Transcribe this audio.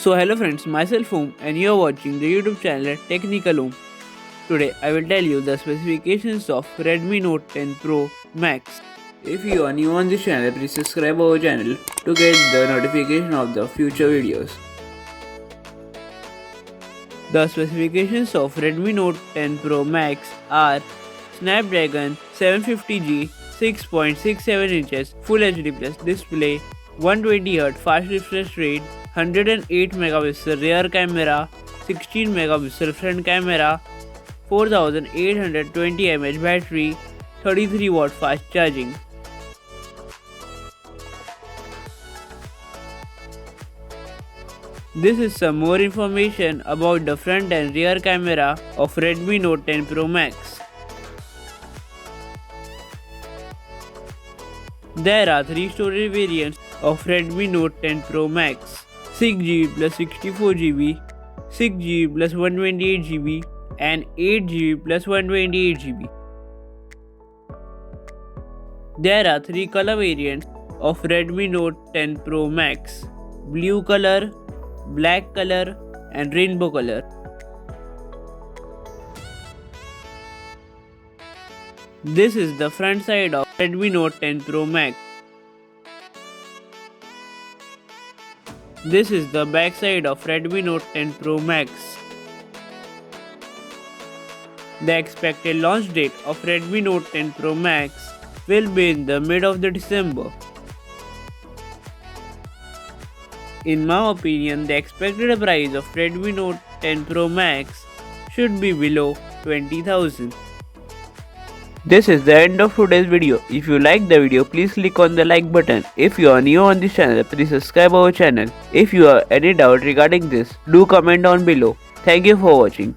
So hello friends, myself Om and you are watching the YouTube channel Technical Om. Today I will tell you the specifications of Redmi Note 10 Pro Max. If you are new on this channel, please subscribe our channel to get the notification of the future videos. The specifications of Redmi Note 10 Pro Max are Snapdragon 750G, 6.67 inches Full HD Plus display, 120Hz fast refresh rate, 108 megapixel rear camera, 16 megapixel front camera, 4820 mAh battery, 33 watt fast charging. This is some more information about the front and rear camera of Redmi Note 10 Pro Max. There are 3 storage variants of Redmi Note 10 Pro Max: 6GB plus 64GB, 6GB plus 128GB and 8GB plus 128GB. There are 3 color variants of Redmi Note 10 Pro Max: blue color, black color and rainbow color. This is the front side of Redmi Note 10 Pro Max. This is the back side of Redmi Note 10 Pro Max. The expected launch date of Redmi Note 10 Pro Max will be in the mid of the December. In my opinion, the expected price of Redmi Note 10 Pro Max should be below 20,000. This is the end of today's video. If you like the video, please click on the like button. If you are new on this channel, please subscribe our channel. If you have any doubt regarding this, do comment down below. Thank you for watching.